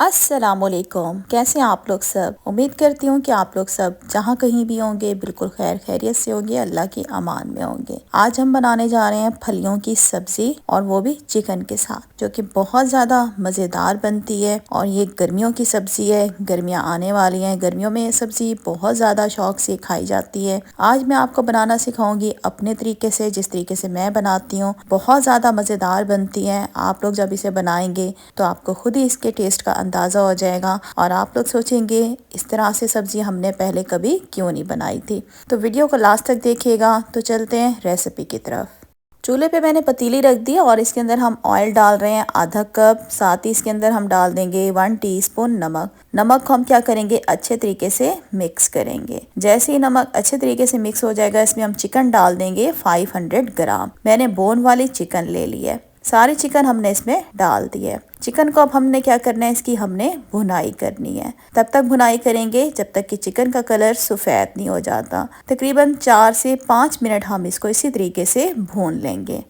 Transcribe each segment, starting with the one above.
अस्सलामुअलैकुम। कैसे हैं आप लोग सब। उम्मीद करती हूँ कि आप लोग सब जहाँ कहीं भी होंगे बिल्कुल खैर खैरियत से होंगे, अल्लाह की अमान में होंगे। आज हम बनाने जा रहे हैं फलियों की सब्जी और वो भी चिकन के साथ, जो कि बहुत ज़्यादा मज़ेदार बनती है। और ये गर्मियों की सब्जी है, गर्मियाँ आने वाली हैं, गर्मियों में ये सब्जी बहुत ज़्यादा शौक से खाई जाती है। आज मैं आपको बनाना सिखाऊंगी अपने तरीके से, जिस तरीके से मैं बनाती हूँ। बहुत ज़्यादा मज़ेदार बनती है। आप लोग जब इसे बनाएंगे तो आपको खुद ही इसके टेस्ट का अंदाज़ा हो जाएगा और आप लोग सोचेंगे इस तरह से सब्जी हमने पहले कभी क्यों नहीं बनाई थी। तो वीडियो को लास्ट तक देखिएगा। तो चलते हैं रेसिपी की तरफ। चूल्हे पे मैंने पतीली रख दी और इसके अंदर हम ऑयल डाल रहे हैं आधा कप। साथ ही इसके अंदर हम डाल देंगे 1 टीस्पून नमक। नमक को हम क्या करेंगे, अच्छे तरीके से मिक्स करेंगे। जैसे ही नमक अच्छे तरीके से मिक्स हो जाएगा, इसमें हम चिकन डाल देंगे 500 ग्राम। मैंने बोन वाली चिकन ले ली है। सारी चिकन हमने इसमें डाल दी है। चिकन को अब हमने क्या करना है, इसकी हमने भुनाई करनी है। तब तक भुनाई करेंगे जब तक कि चिकन का कलर सफ़ेद नहीं हो जाता। तकरीबन 4 से 5 मिनट हम इसको इसी तरीके से भून लेंगे।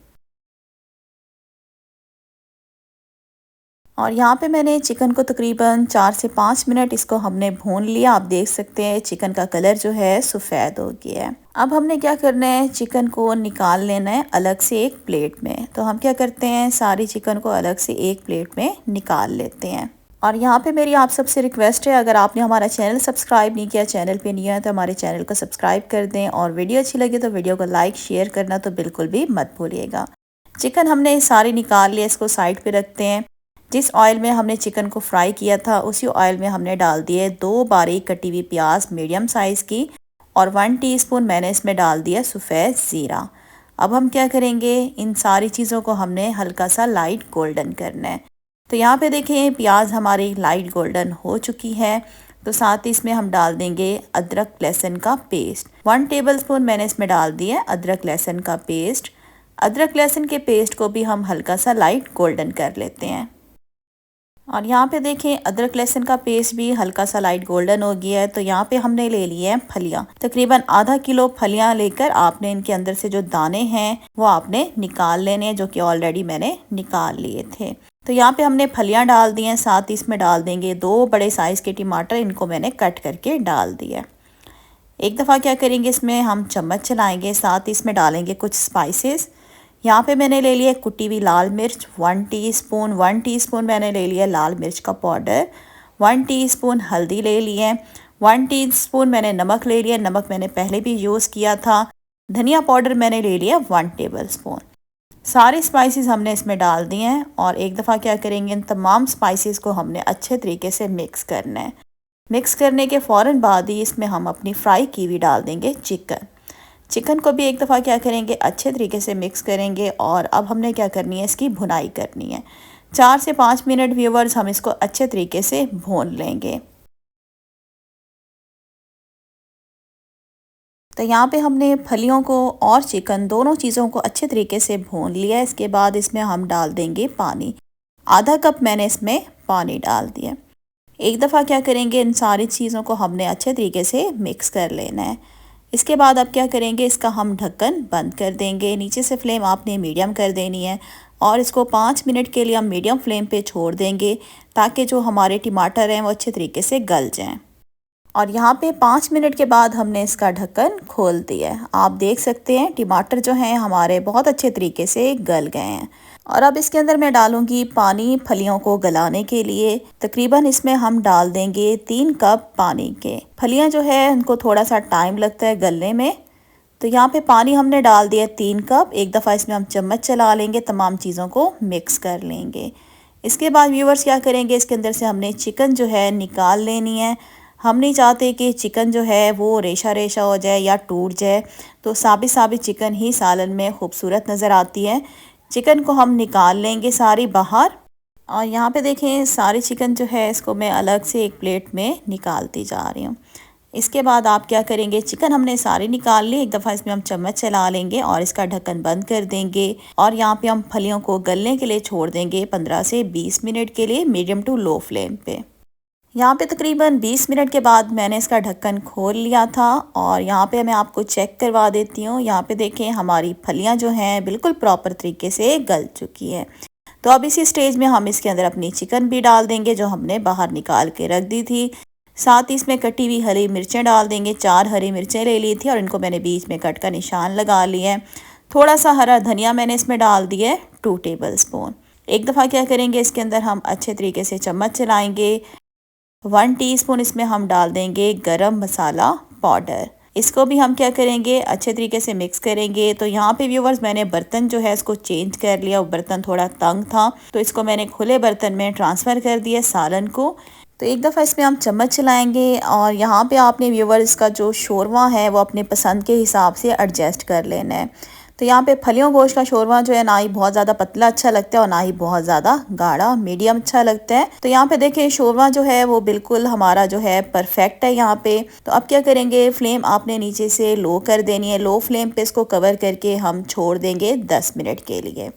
और यहाँ पे मैंने चिकन को तकरीबन 4 से 5 मिनट इसको हमने भून लिया। आप देख सकते हैं चिकन का कलर जो है सफ़ेद हो गया है। अब हमने क्या करना है, चिकन को निकाल लेना है अलग से एक प्लेट में। तो हम क्या करते हैं, सारी चिकन को अलग से एक प्लेट में निकाल लेते हैं। और यहाँ पे मेरी आप सबसे रिक्वेस्ट है, अगर आपने हमारा चैनल सब्सक्राइब नहीं किया, चैनल पे नहीं है, तो हमारे चैनल को सब्सक्राइब कर दें। और वीडियो अच्छी लगे तो वीडियो को लाइक शेयर करना तो बिल्कुल भी मत भूलिएगा। चिकन हमने सारी निकाल लिया, इसको साइड पे रखते हैं। जिस ऑयल में हमने चिकन को फ्राई किया था उसी ऑयल में हमने डाल दिए 2 बारीक कटी हुई प्याज मीडियम साइज़ की और 1 टीस्पून मैंने इसमें डाल दिया सफ़ेद ज़ीरा। अब हम क्या करेंगे, इन सारी चीज़ों को हमने हल्का सा लाइट गोल्डन करना है। तो यहाँ पे देखें प्याज हमारी लाइट गोल्डन हो चुकी है। तो साथ ही इसमें हम डाल देंगे अदरक लहसुन का पेस्ट। 1 टेबलस्पून मैंने इसमें डाल दिया अदरक लहसुन का पेस्ट। अदरक लहसुन के पेस्ट को भी हम हल्का सा लाइट गोल्डन कर लेते हैं। और यहाँ पे देखें अदरक लहसुन का पेस्ट भी हल्का सा लाइट गोल्डन हो गया है। तो यहाँ पे हमने ले लिए हैं फलियाँ, तकरीबन आधा किलो फलियाँ लेकर आपने इनके अंदर से जो दाने हैं वो आपने निकाल लेने हैं, जो कि ऑलरेडी मैंने निकाल लिए थे। तो यहाँ पे हमने फलियाँ डाल दी हैं। साथ ही इसमें डाल देंगे 2 बड़े साइज़ के टमाटर, इनको मैंने कट करके डाल दिया। एक दफ़ा क्या करेंगे, इसमें हम चम्मच चलाएँगे। साथ ही इसमें डालेंगे कुछ स्पाइसेस। यहाँ पे मैंने ले लिया कुटी हुई लाल मिर्च 1 टीस्पून। 1 टीस्पून मैंने ले लिया लाल मिर्च का पाउडर। 1 टीस्पून हल्दी ले ली है। 1 टीस्पून मैंने नमक ले लिया, नमक मैंने पहले भी यूज़ किया था। धनिया पाउडर मैंने ले लिया 1 टेबलस्पून। सारे स्पाइसेस हमने इसमें डाल दिए हैं और एक दफ़ा क्या करेंगे, इन तमाम स्पाइसेस को हमने अच्छे तरीके से मिक्स करना है। मिक्स करने के फ़ौरन बाद ही इसमें हम अपनी फ्राई की हुई डाल देंगे चिकन। चिकन को भी एक दफ़ा क्या करेंगे, अच्छे तरीके से मिक्स करेंगे। और अब हमने क्या करनी है, इसकी भुनाई करनी है। 4 से 5 मिनट व्यूवर्स हम इसको अच्छे तरीके से भून लेंगे। तो यहाँ पे हमने फलियों को और चिकन दोनों चीज़ों को अच्छे तरीके से भून लिया। इसके बाद इसमें हम डाल देंगे पानी। आधा कप मैंने इसमें पानी डाल दिया। एक दफ़ा क्या करेंगे, इन सारी चीज़ों को हमने अच्छे तरीके से मिक्स कर लेना है। इसके बाद अब क्या करेंगे, इसका हम ढक्कन बंद कर देंगे। नीचे से फ्लेम आपने मीडियम कर देनी है और इसको 5 मिनट के लिए हम मीडियम फ्लेम पे छोड़ देंगे, ताकि जो हमारे टमाटर हैं वो अच्छे तरीके से गल जाएं। और यहाँ पे 5 मिनट के बाद हमने इसका ढक्कन खोल दिया है। आप देख सकते हैं टमाटर जो हैं हमारे बहुत अच्छे तरीके से गल गए हैं। और अब इसके अंदर मैं डालूंगी पानी फलियों को गलाने के लिए। तकरीबन इसमें हम डाल देंगे 3 कप पानी के। फलियां जो है उनको थोड़ा सा टाइम लगता है गलने में। तो यहाँ पे पानी हमने डाल दिया 3 कप। एक दफ़ा इसमें हम चम्मच चला लेंगे, तमाम चीज़ों को मिक्स कर लेंगे। इसके बाद व्यूवर्स क्या करेंगे, इसके अंदर से हमने चिकन जो है निकाल लेनी है। हम नहीं चाहते कि चिकन जो है वो रेशा रेशा हो जाए या टूट जाए। तो साबित साबित चिकन ही सालन में खूबसूरत नज़र आती है। चिकन को हम निकाल लेंगे सारी बाहर। और यहाँ पे देखें सारी चिकन जो है इसको मैं अलग से एक प्लेट में निकालती जा रही हूँ। इसके बाद आप क्या करेंगे, चिकन हमने सारी निकाल ली। एक दफ़ा इसमें हम चम्मच चला लेंगे और इसका ढक्कन बंद कर देंगे। और यहाँ पे हम फलियों को गलने के लिए छोड़ देंगे 15 से 20 मिनट के लिए मीडियम टू लो फ्लेम पे। यहाँ पे तकरीबन 20 मिनट के बाद मैंने इसका ढक्कन खोल लिया था और यहाँ पे मैं आपको चेक करवा देती हूँ। यहाँ पे देखें हमारी फलियाँ जो हैं बिल्कुल प्रॉपर तरीके से गल चुकी है। तो अब इसी स्टेज में हम इसके अंदर अपनी चिकन भी डाल देंगे जो हमने बाहर निकाल के रख दी थी। साथ ही इसमें कटी हुई हरी मिर्चें डाल देंगे। 4 हरी मिर्चें ले ली थी और इनको मैंने बीच में कट का निशान लगा लिया है। थोड़ा सा हरा धनिया मैंने इसमें डाल दिया है 2 टेबलस्पून। एक दफ़ा क्या करेंगे, इसके अंदर हम अच्छे तरीके से चम्मच चलाएंगे। 1 टीस्पून इसमें हम डाल देंगे गरम मसाला पाउडर। इसको भी हम क्या करेंगे, अच्छे तरीके से मिक्स करेंगे। तो यहाँ पे व्यूवर्स मैंने बर्तन जो है इसको चेंज कर लिया। वो बर्तन थोड़ा तंग था तो इसको मैंने खुले बर्तन में ट्रांसफ़र कर दिया सालन को। तो एक दफ़ा इसमें हम चम्मच चलाएंगे और यहाँ पे आपने व्यूवर्स का जो शोरवा है वो अपने पसंद के हिसाब से एडजस्ट कर लेना है। तो यहाँ पे फलियों गोश्त का शोरवा जो है ना ही बहुत ज़्यादा पतला अच्छा लगता है और ना ही बहुत ज़्यादा गाढ़ा, मीडियम अच्छा लगता है। तो यहाँ पे देखिए शोरवा जो है वो बिल्कुल हमारा जो है परफेक्ट है यहाँ पे। तो अब क्या करेंगे, फ्लेम आपने नीचे से लो कर देनी है। लो फ्लेम पे इसको कवर करके हम छोड़ देंगे 10 मिनट के लिए।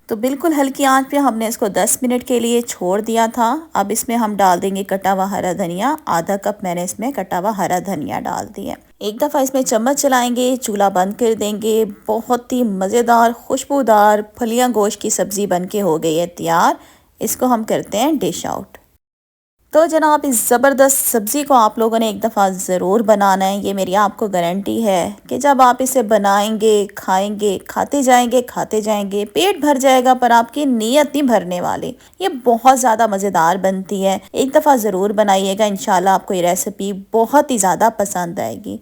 तो बिल्कुल हल्की आंच पे हमने इसको 10 मिनट के लिए छोड़ दिया था। अब इसमें हम डाल देंगे कटा हुआ हरा धनिया। आधा कप मैंने इसमें कटा हुआ हरा धनिया डाल दिया। एक दफ़ा इसमें चम्मच चलाएंगे, चूल्हा बंद कर देंगे। बहुत ही मज़ेदार खुशबूदार फलियां गोश्त की सब्ज़ी बन के हो गई है तैयार। इसको हम करते हैं डिश आउट। तो जनाब इस ज़बरदस्त सब्ज़ी को आप लोगों ने एक दफ़ा ज़रूर बनाना है। ये मेरी आपको गारंटी है कि जब आप इसे बनाएंगे, खाएंगे, खाते जाएंगे, पेट भर जाएगा पर आपकी नीयत नहीं भरने वाली। ये बहुत ज़्यादा मज़ेदार बनती है। एक दफ़ा ज़रूर बनाइएगा, इंशाल्लाह आपको ये रेसिपी बहुत ही ज़्यादा पसंद आएगी।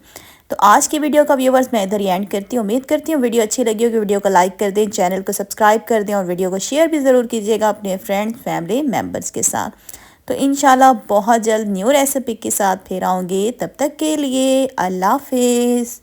तो आज की वीडियो का व्यूवर्स मैं इधर ही एंड करती हूँ। उम्मीद करती हूँ वीडियो अच्छी लगी होगी। वीडियो को लाइक कर दें, चैनल को सब्सक्राइब कर दें और वीडियो को शेयर भी ज़रूर कीजिएगा अपने फ्रेंड्स फैमिली मेम्बर्स के साथ। तो इंशाल्लाह बहुत जल्द न्यू रेसिपी के साथ फिर आऊँगी। तब तक के लिए अल्लाह हाफिज़।